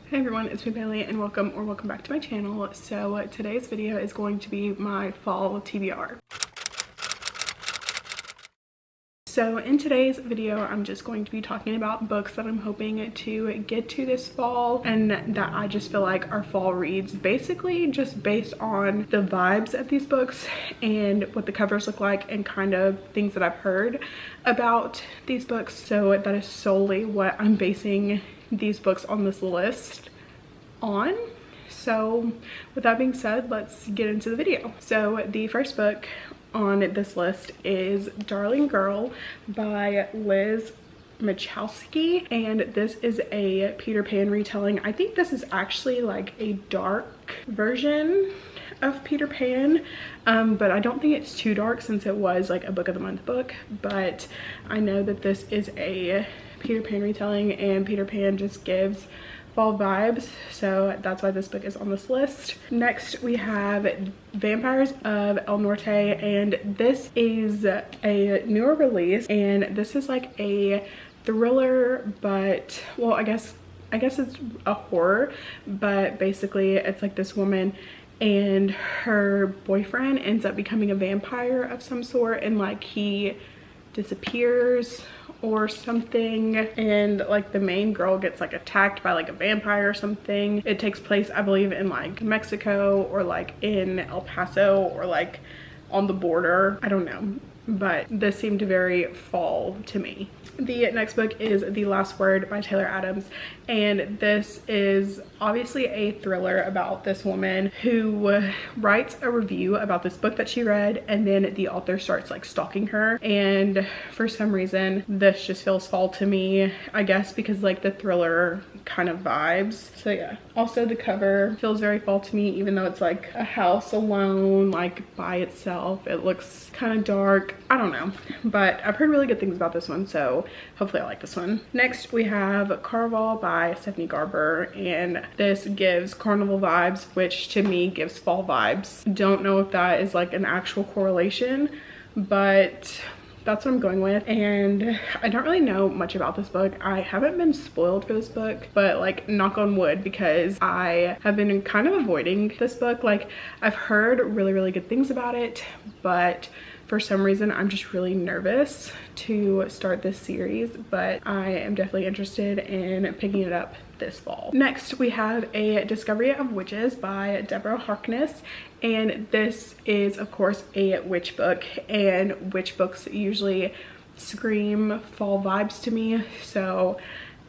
Hey everyone, it's me Bailey and welcome back to my channel. So today's video is going to be my fall TBR. So in today's video, I'm just going to be talking about books that I'm hoping to get to this fall and that I just feel like are fall reads, basically just based on the vibes of these books and what the covers look like and kind of things that I've heard about these books. So that is solely what I'm basing these books on this list on. So with that being said, let's get into the video. So the first book on this list is Darling Girl by Liz Michalski, and this is a Peter Pan retelling. I think this is actually like a dark version of Peter Pan, but I don't think it's too dark since it was like a book of the month book. But I know that this is a Peter Pan retelling and Peter Pan just gives fall vibes, so that's why this book is on this list. Next we have Vampires of El Norte, and this is a newer release, and this is like a thriller, but well, I guess it's a horror, but basically it's like this woman and her boyfriend ends up becoming a vampire of some sort, and like he disappears or something, and like the main girl gets like attacked by like a vampire or something. It takes place, I believe, in like Mexico or like in El Paso or like on the border. I don't know, but this seemed very fall to me. The next book is The Last Word by Taylor Adams, and this is obviously a thriller about this woman who writes a review about this book that she read, and then the author starts like stalking her, and for some reason this just feels fall to me, I guess because like the thriller kind of vibes. So yeah, also the cover feels very fall to me, even though it's like a house alone, like by itself. It looks kind of dark, I don't know, but I've heard really good things about this one, so hopefully I like this one. Next we have Caraval by Stephanie Garber, and this gives carnival vibes, which to me gives fall vibes. Don't know if that is like an actual correlation, but that's what I'm going with. And I don't really know much about this book. I haven't been spoiled for this book, but like knock on wood, because I have been kind of avoiding this book. Like I've heard really good things about it, but for some reason I'm just really nervous to start this series, but I am definitely interested in picking it up this fall. Next we have A Discovery of Witches by Deborah Harkness, and this is of course a witch book, and witch books usually scream fall vibes to me, so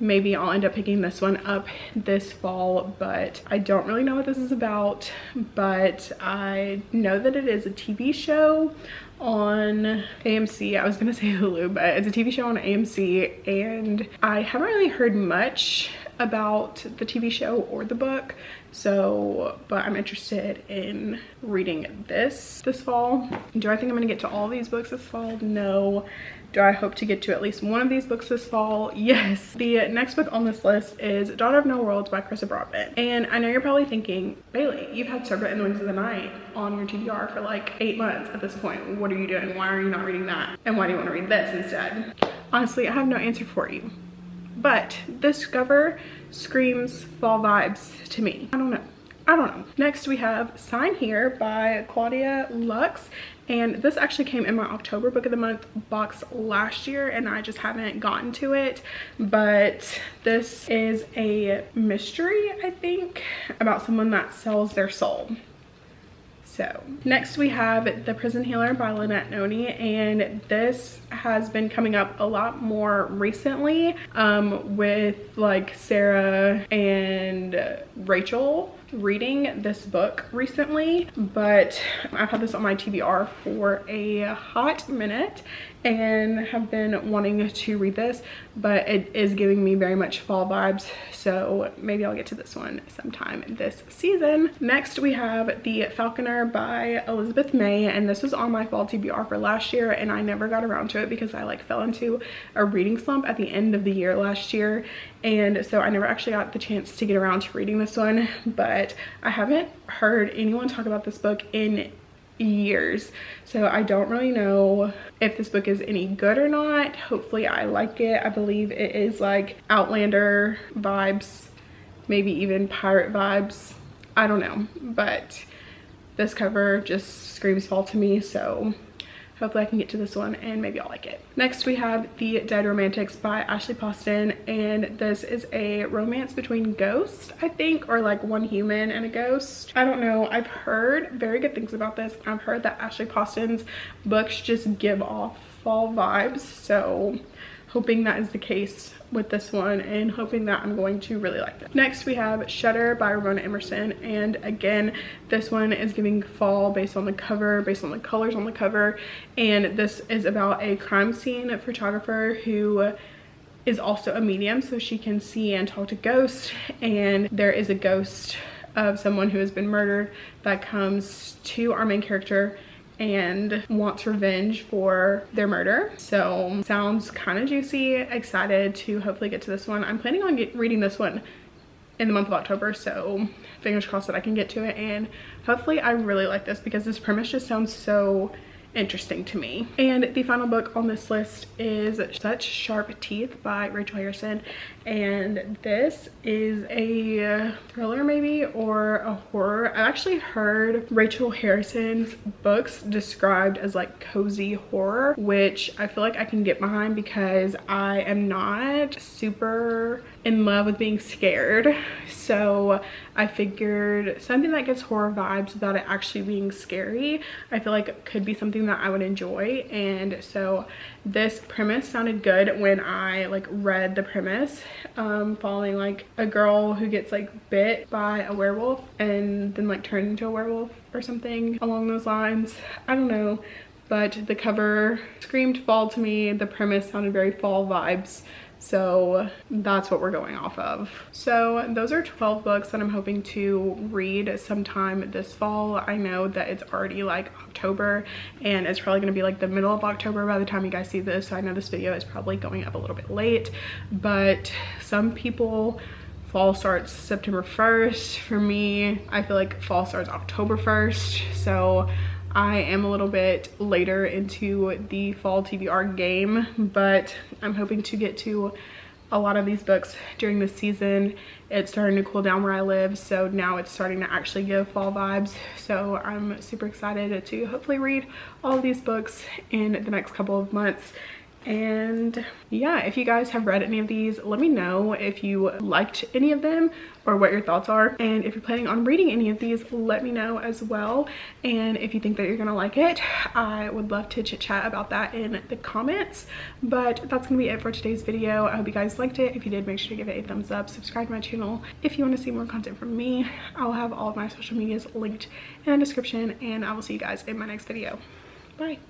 maybe I'll end up picking this one up this fall, but I don't really know what this is about. But I know that it is a TV show on AMC. I was gonna say Hulu, but it's a TV show on AMC, and I haven't really heard much about the TV show or the book, so but I'm interested in reading this fall. Do I think I'm gonna get to all these books this fall? No. Do I hope to get to at least one of these books this fall? Yes. The next book on this list is Daughter of No Worlds by Carissa Broadbent. And I know you're probably thinking, Bailey, you've had Serpent and the Wings of the Night on your TBR for like 8 months at this point. What are you doing? Why are you not reading that? And why do you want to read this instead? Honestly, I have no answer for you. But this cover screams fall vibes to me. I don't know. Next we have Sign Here by Claudia Lux, and this actually came in my October book of the month box last year, and I just haven't gotten to it. But this is a mystery, I think, about someone that sells their soul. So next we have The Prison Healer by Lynette Noni, and this has been coming up a lot more recently with like Sarah and Rachel reading this book recently. But I've had this on my TBR for a hot minute and have been wanting to read this, but it is giving me very much fall vibes, so maybe I'll get to this one sometime this season. Next we have The Falconer by Elizabeth May, and this was on my fall TBR for last year, and I never got around to it because I like fell into a reading slump at the end of the year last year, and so I never actually got the chance to get around to reading this one. But I haven't heard anyone talk about this book in years, so I don't really know if this book is any good or not. Hopefully I like it. I believe it is like Outlander vibes, maybe even pirate vibes. I don't know, but this cover just screams fall to me, so hopefully I can get to this one and maybe I'll like it. Next we have The Dead Romantics by Ashley Poston, and this is a romance between ghosts, I think, or like one human and a ghost. I don't know. I've heard very good things about this. I've heard that Ashley Poston's books just give off fall vibes, so hoping that is the case with this one and hoping that I'm going to really like it. Next we have Shutter by Ramona Emerson, and again this one is giving fall based on the cover, based on the colors on the cover, and this is about a crime scene photographer who is also a medium, so she can see and talk to ghosts, and there is a ghost of someone who has been murdered that comes to our main character and wants revenge for their murder. So sounds kind of juicy. Excited to hopefully get to this one. I'm planning on reading this one in the month of October, so fingers crossed that I can get to it, and hopefully I really like this because this premise just sounds so interesting to me. And the final book on this list is Such Sharp Teeth by Rachel Harrison, and this is a thriller maybe, or a horror. I've actually heard Rachel Harrison's books described as like cozy horror, which I feel like I can get behind because I am not super in love with being scared, so I figured something that gives horror vibes without it actually being scary, I feel like it could be something that I would enjoy. And so this premise sounded good when I like read the premise, following like a girl who gets like bit by a werewolf and then like turned into a werewolf or something along those lines. I don't know, but the cover screamed fall to me. The premise sounded very fall vibes, so that's what we're going off of. So those are 12 books that I'm hoping to read sometime this fall. I know that it's already like October, and it's probably going to be like the middle of October by the time you guys see this, so I know this video is probably going up a little bit late, but some people fall starts September 1st. For me, I feel like fall starts October 1st, so I am a little bit later into the fall TBR game, but I'm hoping to get to a lot of these books during this season. It's starting to cool down where I live, so now it's starting to actually give fall vibes, so I'm super excited to hopefully read all of these books in the next couple of months. And yeah, if you guys have read any of these, let me know if you liked any of them or what your thoughts are, and if you're planning on reading any of these, let me know as well. And if you think that you're gonna like it, I would love to chit chat about that in the comments. But that's gonna be it for today's video. I hope you guys liked it. If you did, make sure to give it a thumbs up, subscribe to my channel if you want to see more content from me. I'll have all of my social medias linked in the description, and I will see you guys in my next video. Bye.